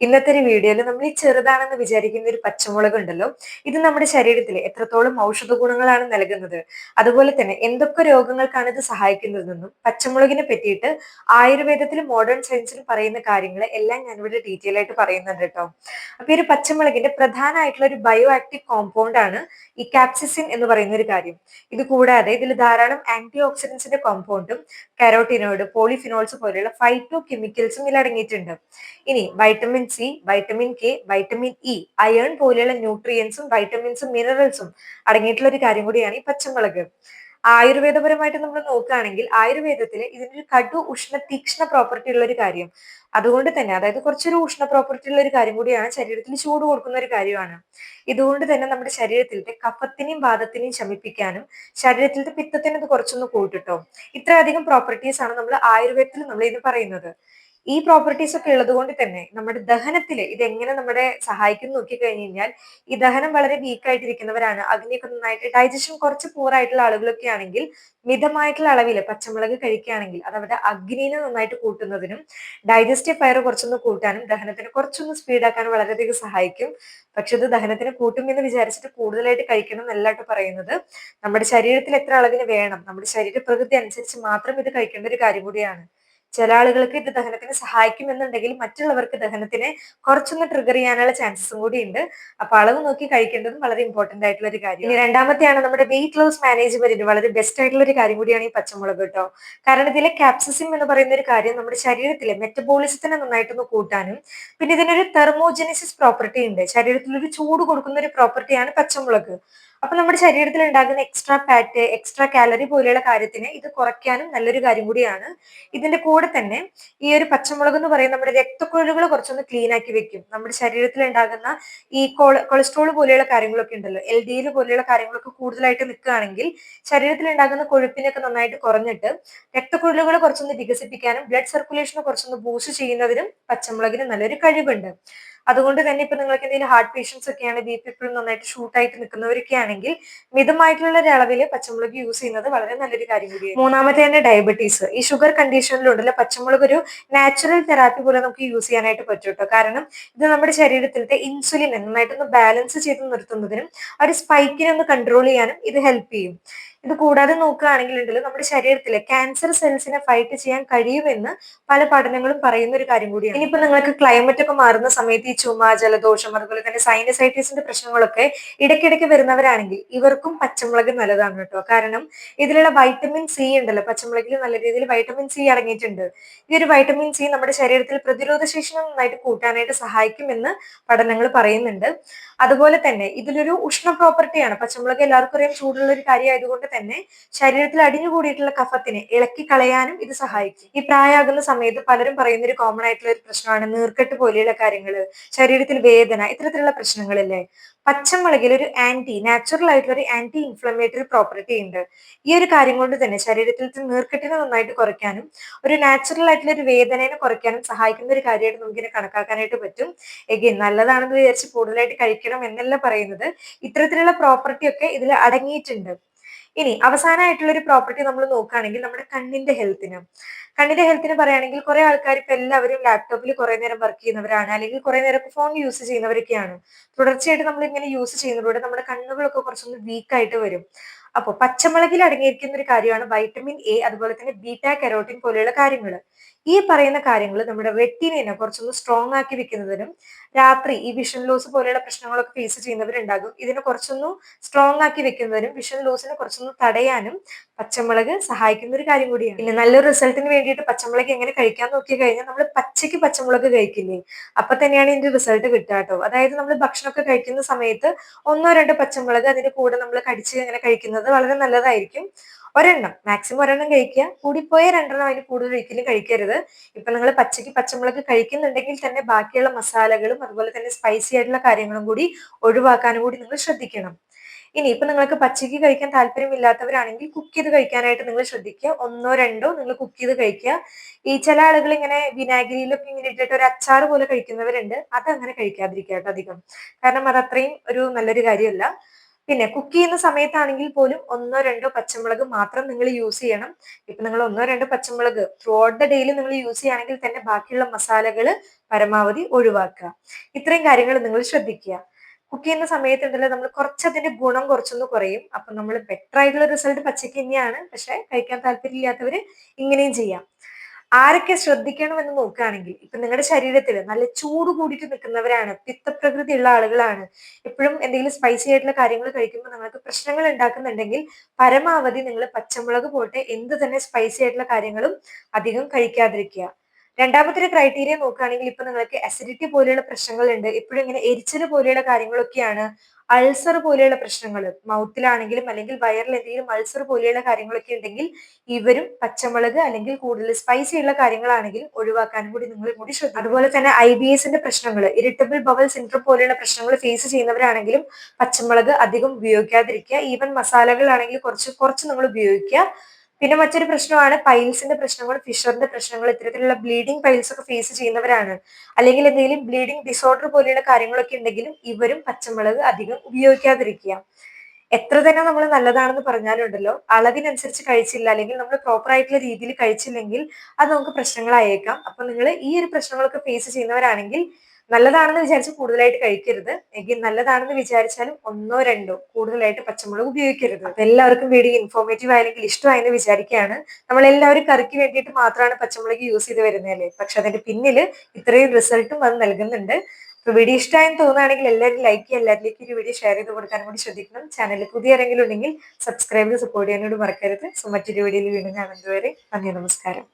ഇന്നത്തെ ഒരു വീഡിയോയിൽ നമ്മൾ ഈ ചെറുതാണെന്ന് വിചാരിക്കുന്ന ഒരു പച്ചമുളക് ഉണ്ടല്ലോ, ഇത് നമ്മുടെ ശരീരത്തിൽ എത്രത്തോളം ഔഷധ ഗുണങ്ങളാണ് നൽകുന്നത്, അതുപോലെ തന്നെ എന്തൊക്കെ രോഗങ്ങൾക്കാണ് ഇത് സഹായിക്കുന്നതെന്നും പച്ചമുളകിനെ പറ്റിയിട്ട് ആയുർവേദത്തിലും മോഡേൺ സയൻസിലും പറയുന്ന കാര്യങ്ങൾ എല്ലാം ഞാനിവിടെ ഡീറ്റെയിൽ ആയിട്ട് പറയുന്നുണ്ട് കേട്ടോ. അപ്പൊ ഈ ഒരു പച്ചമുളകിന്റെ പ്രധാനമായിട്ടുള്ള ഒരു ബയോ ആക്റ്റീവ് കോമ്പൗണ്ട് ആണ് ഈ കാപ്സിസിൻ എന്ന് പറയുന്ന ഒരു കാര്യം. ഇത് കൂടാതെ ഇതിൽ ധാരാളം ആന്റി ഓക്സിഡൻസിന്റെ കോമ്പൗണ്ടും കരോട്ടിനോയിഡ്, പോളിഫിനോൾസ് പോലെയുള്ള ഫൈറ്റോ കെമിക്കൽസും ഇതിൽ അടങ്ങിയിട്ടുണ്ട്. ഇനി vitamin C, vitamin K, vitamin E, iron പോലെയുള്ള ന്യൂട്രിയൻസും വൈറ്റമിൻസും മിനറൽസും അടങ്ങിയിട്ടുള്ള ഒരു കാര്യം കൂടിയാണ് ഈ പച്ചമുളക്. ആയുർവേദപരമായിട്ട് നമ്മൾ നോക്കുകയാണെങ്കിൽ ആയുർവേദത്തിൽ ഇതിനൊരു കടു ഉഷ്ണ തീക്ഷ്ണ പ്രോപ്പർട്ടി ഉള്ള ഒരു കാര്യം. അതുകൊണ്ട് തന്നെ അതായത് കുറച്ചൊരു ഉഷ്ണ പ്രോപ്പർട്ടി ഉള്ള ഒരു കാര്യം കൂടിയാണ്, ശരീരത്തിൽ ചൂട് കൊടുക്കുന്ന ഒരു കാര്യമാണ്. ഇതുകൊണ്ട് തന്നെ നമ്മുടെ ശരീരത്തിലത്തെ കഫത്തിനെയും വാദത്തിനെയും ശമിപ്പിക്കാനും ശരീരത്തിലത്തെ പിത്തത്തിനെ ഇത് കുറച്ചൊന്ന് കൂട്ടിട്ടോ. ഇത്രയധികം പ്രോപ്പർട്ടീസ് ആണ് നമ്മൾ ആയുർവേദത്തിൽ നമ്മൾ ഇത് പറയുന്നത്. ഈ പ്രോപ്പർട്ടീസ് ഒക്കെ ഉള്ളത് കൊണ്ട് തന്നെ നമ്മുടെ ദഹനത്തിൽ ഇത് എങ്ങനെ നമ്മുടെ സഹായിക്കും നോക്കി കഴിഞ്ഞു കഴിഞ്ഞാൽ, ഈ ദഹനം വളരെ വീക്ക് ആയിട്ടിരിക്കുന്നവരാണ്, അഗ്നിയൊക്കെ നന്നായിട്ട് ഡൈജഷൻ കുറച്ച് പൂർ ആയിട്ടുള്ള ആളുകളൊക്കെ ആണെങ്കിൽ മിതമായിട്ടുള്ള അളവിൽ പച്ചമുളക് കഴിക്കുകയാണെങ്കിൽ അത് അവരുടെ അഗ്നിനെ നന്നായിട്ട് കൂട്ടുന്നതിനും ഡൈജസ്റ്റീവ് ഫയർ കുറച്ചൊന്ന് കൂട്ടാനും ദഹനത്തിന് കുറച്ചൊന്ന് സ്പീഡാക്കാനും വളരെയധികം സഹായിക്കും. പക്ഷെ ഇത് ദഹനത്തിന് കൂട്ടും എന്ന് വിചാരിച്ചിട്ട് കൂടുതലായിട്ട് കഴിക്കണം എന്നല്ലാട്ട് പറയുന്നത്. നമ്മുടെ ശരീരത്തിൽ എത്ര അളവിന് വേണം, നമ്മുടെ ശരീര പ്രകൃതി അനുസരിച്ച് മാത്രം ഇത് കഴിക്കേണ്ട ഒരു കാര്യം കൂടിയാണ്. ചില ആളുകൾക്ക് ഇത് ദഹനത്തിന് സഹായിക്കും എന്നുണ്ടെങ്കിൽ മറ്റുള്ളവർക്ക് ദഹനത്തിനെ കുറച്ചൊന്ന് ട്രിഗർ ചെയ്യാനുള്ള ചാൻസസും കൂടി ഉണ്ട്. അപ്പൊ അളവ് നോക്കി കഴിക്കേണ്ടതും വളരെ ഇമ്പോർട്ടന്റ് ആയിട്ടുള്ള ഒരു കാര്യം. ഇനി രണ്ടാമത്തെയാണ് നമ്മുടെ വെയിറ്റ് ലോസ് മാനേജ്മെന്റിന് വളരെ ബെസ്റ്റ് ആയിട്ടുള്ള ഒരു കാര്യം കൂടിയാണ് ഈ പച്ചമുളക് കേട്ടോ. കാരണം ഇതിലെ കാപ്സിസിൻ എന്ന് പറയുന്ന ഒരു കാര്യം നമ്മുടെ ശരീരത്തിലെ മെറ്റബോളിസത്തിനെ നന്നായിട്ടൊന്ന് കൂട്ടാനും, പിന്നെ ഇതിനൊരു തെർമോജെനിസിസ് പ്രോപ്പർട്ടി ഉണ്ട്, ശരീരത്തിൽ ഒരു ചൂട് കൊടുക്കുന്ന ഒരു പ്രോപ്പർട്ടിയാണ് പച്ചമുളക്. അപ്പൊ നമ്മുടെ ശരീരത്തിൽ ഉണ്ടാകുന്ന എക്സ്ട്രാ ഫാറ്റ്, എക്സ്ട്രാ കാലറി പോലെയുള്ള കാര്യത്തിന് ഇത് കുറയ്ക്കാനും നല്ലൊരു കാര്യം കൂടിയാണ്. ഇതിന്റെ കൂടെ തന്നെ ഈ ഒരു പച്ചമുളക് എന്ന് പറയുന്നത് നമ്മുടെ രക്തക്കുഴലുകൾ കുറച്ചൊന്ന് ക്ലീൻ ആക്കി വെക്കും. നമ്മുടെ ശരീരത്തിൽ ഉണ്ടാകുന്ന ഈ കൊളസ്ട്രോൾ പോലെയുള്ള കാര്യങ്ങളൊക്കെ ഉണ്ടല്ലോ, LDL പോലെയുള്ള കാര്യങ്ങളൊക്കെ കൂടുതലായിട്ട് നിൽക്കുകയാണെങ്കിൽ ശരീരത്തിൽ ഉണ്ടാകുന്ന കൊഴുപ്പിനൊക്കെ നന്നായിട്ട് കുറഞ്ഞിട്ട് രക്തക്കുഴലുകൾ കുറച്ചൊന്ന് വികസിപ്പിക്കാനും ബ്ലഡ് സർക്കുലേഷനെ കുറച്ചൊന്ന് ബൂസ്റ്റ് ചെയ്യുന്നതിനും പച്ചമുളകിന് നല്ലൊരു കഴിവുണ്ട്. അതുകൊണ്ട് തന്നെ ഇപ്പൊ നിങ്ങൾക്ക് എന്തെങ്കിലും ഹാർട്ട് പേഷ്യൻസ് ഒക്കെയാണ്, BP എപ്പോഴും നന്നായിട്ട് ഷൂട്ടായിട്ട് നിൽക്കുന്നവരൊക്കെ ആണെങ്കിൽ മിതമായിട്ടുള്ള ഒരു അളവിൽ പച്ചമുളക് യൂസ് ചെയ്യുന്നത് വളരെ നല്ലൊരു കാര്യം കൂടിയാണ്. മൂന്നാമത്തെ തന്നെ ഡയബറ്റീസ്. ഈ ഷുഗർ കണ്ടീഷനിലുണ്ടല്ലോ പച്ചമുളക് ഒരു നാച്ചുറൽ തെറാപ്പി പോലെ നമുക്ക് യൂസ് ചെയ്യാനായിട്ട് പറ്റും കേട്ടോ. കാരണം ഇത് നമ്മുടെ ശരീരത്തിലത്തെ ഇൻസുലിൻ നന്നായിട്ടൊന്ന് ബാലൻസ് ചെയ്ത് നിർത്തുന്നതിനും ഒരു സ്പൈക്കിനെ ഒന്ന് കൺട്രോൾ ചെയ്യാനും ഇത് ഹെൽപ്പ് ചെയ്യും. ഇത് കൂടാതെ നോക്കുകയാണെങ്കിൽ ഉണ്ടല്ലോ നമ്മുടെ ശരീരത്തിലെ ക്യാൻസർ സെൽസിനെ ഫൈറ്റ് ചെയ്യാൻ കഴിയുമെന്ന് പല പഠനങ്ങളും പറയുന്ന ഒരു കാര്യം കൂടിയാണ്. ഇനിയിപ്പോ നിങ്ങൾക്ക് ക്ലൈമറ്റ് ഒക്കെ മാറുന്ന സമയത്ത് ഈ ചുമ, ജലദോഷം, അതുപോലെ തന്നെ സൈനസൈറ്റിസിന്റെ പ്രശ്നങ്ങളൊക്കെ ഇടയ്ക്കിടയ്ക്ക് വരുന്നവരാണെങ്കിൽ ഇവർക്കും പച്ചമുളക് നല്ലതാണ് കേട്ടോ. കാരണം ഇതിലുള്ള വൈറ്റമിൻ സി ഉണ്ടല്ലോ, പച്ചമുളകിൽ നല്ല രീതിയിൽ വൈറ്റമിൻ സി അടങ്ങിയിട്ടുണ്ട്. ഈ ഒരു വൈറ്റമിൻ സി നമ്മുടെ ശരീരത്തിൽ പ്രതിരോധ ശേഷി നന്നായിട്ട് കൂട്ടാനായിട്ട് സഹായിക്കുമെന്ന് പഠനങ്ങൾ പറയുന്നുണ്ട്. അതുപോലെ തന്നെ ഇതിലൊരു ഉഷ്ണ പ്രോപ്പർട്ടിയാണ്. പച്ചമുളക് എല്ലാവർക്കും അറിയാം ചൂടുള്ള ഒരു കാര്യമായതുകൊണ്ട് തന്നെ ശരീരത്തിൽ അടിഞ്ഞുകൂടിയിട്ടുള്ള കഫത്തിനെ ഇളക്കി കളയാനും ഇത് സഹായിക്കും. ഈ പ്രായമാകുന്ന സമയത്ത് പലരും പറയുന്ന ഒരു കോമൺ ആയിട്ടുള്ള ഒരു പ്രശ്നമാണ് നീർക്കെട്ട് പോലെയുള്ള കാര്യങ്ങള്, ശരീരത്തിൽ വേദന, ഇത്തരത്തിലുള്ള പ്രശ്നങ്ങളില്ലേ. പച്ചമുളകിൽ ഒരു നാച്ചുറൽ ആയിട്ടുള്ള ഒരു ആന്റി ഇൻഫ്ലമേറ്ററി പ്രോപ്പർട്ടി ഉണ്ട്. ഈ ഒരു കാര്യം കൊണ്ട് തന്നെ ശരീരത്തിൽ നീർക്കെട്ടിനെ നന്നായിട്ട് കുറയ്ക്കാനും ഒരു നാച്ചുറൽ ആയിട്ടുള്ള ഒരു വേദനയെ കുറയ്ക്കാനും സഹായിക്കുന്ന ഒരു കാര്യമായിട്ട് നമുക്കിനെ കണക്കാക്കാനായിട്ട് പറ്റും. എഗെയിൻ നല്ലതാണെന്ന് വിചാരിച്ച് കൂടുതലായിട്ട് കഴിക്കണം എന്നല്ല പറയുന്നത്, ഇത്തരത്തിലുള്ള പ്രോപ്പർട്ടി ഒക്കെ ഇതിൽ അടങ്ങിയിട്ടുണ്ട്. ഇനി അവസാനമായിട്ടുള്ള ഒരു പ്രോപ്പർട്ടി നമ്മൾ നോക്കുകയാണെങ്കിൽ നമ്മുടെ കണ്ണിന്റെ ഹെൽത്തിന് പറയുകയാണെങ്കിൽ കുറെ ആൾക്കാർ ഇപ്പൊ എല്ലാവരും ലാപ്ടോപ്പിൽ കുറെ നേരം വർക്ക് ചെയ്യുന്നവരാണ്, അല്ലെങ്കിൽ കുറെ നേരം ഫോൺ യൂസ് ചെയ്യുന്നവരൊക്കെയാണ്. തുടർച്ചയായിട്ട് നമ്മൾ ഇങ്ങനെ യൂസ് ചെയ്യുന്നതിലൂടെ നമ്മുടെ കണ്ണുകളൊക്കെ കുറച്ചൊന്ന് വീക്ക് ആയിട്ട് വരും. അപ്പോൾ പച്ചമുളകിൽ അടങ്ങിയിരിക്കുന്ന ഒരു കാര്യമാണ് വൈറ്റമിൻ എ, അതുപോലെ തന്നെ ബീറ്റാ കരോട്ടിൻ പോലെയുള്ള കാര്യങ്ങൾ. ഈ പറയുന്ന കാര്യങ്ങൾ നമ്മുടെ റെറ്റിനെ കുറച്ചൊന്ന് സ്ട്രോങ് ആക്കി വെക്കുന്നതിനും രാത്രി ഈ വിഷൻ ലോസ് പോലെയുള്ള പ്രശ്നങ്ങളൊക്കെ ഫേസ് ചെയ്യുന്നവരുണ്ടാകും, ഇതിനെ കുറച്ചൊന്ന് സ്ട്രോങ് ആക്കി വെക്കുന്നതിനും വിഷൻ ലോസിനെ കുറച്ചൊന്ന് തടയാനും പച്ചമുളക് സഹായിക്കുന്ന ഒരു കാര്യം കൂടിയാണ്. പിന്നെ നല്ലൊരു റിസൾട്ടിന് വേണ്ടിയിട്ട് പച്ചമുളക് എങ്ങനെ കഴിക്കാൻ നോക്കി കഴിഞ്ഞാൽ നമ്മൾ പച്ചയ്ക്ക് പച്ചമുളക് കഴിക്കില്ലേ, അപ്പൊ തന്നെയാണ് ഇതിന്റെ റിസൾട്ട് കിട്ടുക കേട്ടോ. അതായത് നമ്മൾ ഭക്ഷണമൊക്കെ കഴിക്കുന്ന സമയത്ത് ഒന്നോ രണ്ടോ പച്ചമുളക് അതിന്റെ കൂടെ നമ്മൾ കടിച്ച് ഇങ്ങനെ കഴിക്കുന്നത് വളരെ നല്ലതായിരിക്കും. ഒരെണ്ണം, മാക്സിമം ഒരെണ്ണം കഴിക്കുക, കൂടിപ്പോയ രണ്ടെണ്ണം, അതിന് കൂടുതൽ ഒരിക്കലും കഴിക്കരുത്. ഇപ്പൊ നിങ്ങൾ പച്ചയ്ക്ക് പച്ചമുളക് കഴിക്കുന്നുണ്ടെങ്കിൽ തന്നെ ബാക്കിയുള്ള മസാലകളും അതുപോലെ തന്നെ സ്പൈസി ആയിട്ടുള്ള കാര്യങ്ങളും കൂടി ഒഴിവാക്കാനും കൂടി നിങ്ങൾ ശ്രദ്ധിക്കണം. ഇനി ഇപ്പൊ നിങ്ങൾക്ക് പച്ചയ്ക്ക് കഴിക്കാൻ താല്പര്യമില്ലാത്തവരാണെങ്കിൽ കുക്ക് ചെയ്ത് കഴിക്കാനായിട്ട് നിങ്ങൾ ശ്രദ്ധിക്കുക. ഒന്നോ രണ്ടോ നിങ്ങൾ കുക്ക് ചെയ്ത് കഴിക്കുക. ഈ ചില ആളുകൾ ഇങ്ങനെ വിനാഗിരിയിലൊക്കെ ഇങ്ങനെ ഇട്ടിട്ട് ഒരു അച്ചാർ പോലെ കഴിക്കുന്നവരുണ്ട്, അത് അങ്ങനെ കഴിക്കാതിരിക്കുക കേട്ടോ അധികം. കാരണം അത് അത്രയും ഒരു നല്ലൊരു കാര്യമല്ല. പിന്നെ കുക്ക് ചെയ്യുന്ന സമയത്താണെങ്കിൽ പോലും ഒന്നോ രണ്ടോ പച്ചമുളക് മാത്രം നിങ്ങൾ യൂസ് ചെയ്യണം. ഇപ്പൊ നിങ്ങൾ ഒന്നോ രണ്ടോ പച്ചമുളക് ത്രൂ ഔട്ട് ദ ഡേയിൽ നിങ്ങൾ യൂസ് ചെയ്യുകയാണെങ്കിൽ തന്നെ ബാക്കിയുള്ള മസാലകൾ പരമാവധി ഒഴിവാക്കുക. ഇത്രയും കാര്യങ്ങൾ നിങ്ങൾ ശ്രദ്ധിക്കുക. കുക്ക് ചെയ്യുന്ന സമയത്ത് ഉണ്ടല്ലോ നമ്മൾ കുറച്ചതിന്റെ ഗുണം കുറച്ചൊന്ന് കുറയും. അപ്പൊ നമ്മൾ ബെറ്റർ ആയിട്ടുള്ള റിസൾട്ട് പച്ചക്ക് തന്നെയാണ്. പക്ഷെ കഴിക്കാൻ താല്പര്യമില്ലാത്തവര് ഇങ്ങനെയും ചെയ്യാം. ആരൊക്കെ ശ്രദ്ധിക്കണം എന്ന് നോക്കുകയാണെങ്കിൽ ഇപ്പൊ നിങ്ങളുടെ ശരീരത്തിൽ നല്ല ചൂട് കൂടിയിട്ട് നിൽക്കുന്നവരാണ്, പിത്തപ്രകൃതി ഉള്ള ആളുകളാണ്, എപ്പോഴും എന്തെങ്കിലും സ്പൈസി ആയിട്ടുള്ള കാര്യങ്ങൾ കഴിക്കുമ്പോൾ നിങ്ങൾക്ക് പ്രശ്നങ്ങൾ ഉണ്ടാക്കുന്നുണ്ടെങ്കിൽ പരമാവധി നിങ്ങൾ പച്ചമുളക് പോട്ടെ എന്ത് തന്നെ സ്പൈസി ആയിട്ടുള്ള കാര്യങ്ങളും അധികം കഴിക്കാതിരിക്കുക. രണ്ടാമത്തെ ഒരു ക്രൈറ്റീരിയ നോക്കുകയാണെങ്കിൽ ഇപ്പൊ നിങ്ങൾക്ക് അസിഡിറ്റി പോലെയുള്ള പ്രശ്നങ്ങൾ ഉണ്ട്, എപ്പോഴും ഇങ്ങനെ എരിച്ചില് പോലെയുള്ള കാര്യങ്ങളൊക്കെയാണ്, അൾസർ പോലെയുള്ള പ്രശ്നങ്ങൾ മൗത്തിലാണെങ്കിലും അല്ലെങ്കിൽ വയറിൽ എന്തെങ്കിലും അൾസർ പോലെയുള്ള കാര്യങ്ങളൊക്കെ ഉണ്ടെങ്കിൽ ഇവരും പച്ചമുളക് അല്ലെങ്കിൽ കൂടുതൽ സ്പൈസി ഉള്ള കാര്യങ്ങളാണെങ്കിൽ ഒഴിവാക്കാനും കൂടി നിങ്ങൾ കൂടി ശ്രദ്ധിക്കുക. അതുപോലെ തന്നെ IBSന്റെ പ്രശ്നങ്ങൾ, ഇറിറ്റബിൾ ബവൽ സിൻഡ്രോം പോലെയുള്ള പ്രശ്നങ്ങൾ ഫേസ് ചെയ്യുന്നവരാണെങ്കിലും പച്ചമുളക് അധികം ഉപയോഗിക്കാതിരിക്കുക. ഈവൻ മസാലകളാണെങ്കിൽ കുറച്ച് കുറച്ച് നിങ്ങൾ ഉപയോഗിക്കുക. പിന്നെ മറ്റൊരു പ്രശ്നമാണ് പൈൽസിന്റെ പ്രശ്നങ്ങൾ, ഫിഷറിന്റെ പ്രശ്നങ്ങൾ, ഇത്തരത്തിലുള്ള ബ്ലീഡിംഗ് പൈൽസ് ഒക്കെ ഫേസ് ചെയ്യുന്നവരാണ്, അല്ലെങ്കിൽ എന്തെങ്കിലും ബ്ലീഡിംഗ് ഡിസോർഡർ പോലെയുള്ള കാര്യങ്ങളൊക്കെ ഉണ്ടെങ്കിലും ഇവരും പച്ചമുളക് അധികം ഉപയോഗിക്കാതിരിക്കുക. എത്ര തന്നെ നമ്മൾ നല്ലതാണെന്ന് പറഞ്ഞാലുണ്ടല്ലോ അളവിനനുസരിച്ച് കഴിച്ചില്ല അല്ലെങ്കിൽ നമ്മൾ പ്രോപ്പർ ആയിട്ടുള്ള രീതിയിൽ കഴിച്ചില്ലെങ്കിൽ അത് നമുക്ക് പ്രശ്നങ്ങളായേക്കാം. അപ്പൊ നിങ്ങൾ ഈ ഒരു പ്രശ്നങ്ങളൊക്കെ ഫേസ് ചെയ്യുന്നവരാണെങ്കിൽ നല്ലതാണെന്ന് വിചാരിച്ച് കൂടുതലായിട്ട് കഴിക്കരുത്. എങ്കിൽ നല്ലതാണെന്ന് വിചാരിച്ചാലും ഒന്നോ രണ്ടോ കൂടുതലായിട്ട് പച്ചമുളക് ഉപയോഗിക്കരുത്. അപ്പൊ എല്ലാവർക്കും വീഡിയോ ഇൻഫോർമേറ്റീവ് ആയെങ്കിൽ ഇഷ്ടമായെന്ന് വിചാരിക്കുകയാണ്. നമ്മൾ എല്ലാവരും കറിക്ക് വേണ്ടിയിട്ട് മാത്രമാണ് പച്ചമുളക് യൂസ് ചെയ്ത് വരുന്നതല്ലേ, പക്ഷെ അതിന്റെ പിന്നിൽ ഇത്രയും റിസൾട്ടും അത് നൽകുന്നുണ്ട്. അപ്പൊ വീഡിയോ ഇഷ്ടമായെന്ന് തോന്നുകയാണെങ്കിൽ എല്ലാവരും ലൈക്ക് ചെയ്യുക, എല്ലാവരിലേക്കും ഈ വീഡിയോ ഷെയർ ചെയ്ത് കൊടുക്കാൻ കൂടി ശ്രദ്ധിക്കണം. ചാനലിൽ പുതിയ ആരെങ്കിലും ഉണ്ടെങ്കിൽ സബ്സ്ക്രൈബ് ചെയ്ത് സപ്പോർട്ട് ചെയ്യാനോട് മറക്കരുത്. സോ മറ്റൊരു വീഡിയോയിൽ വീണ്ടും കാണുന്നതുവരെ നന്ദി, നമസ്കാരം.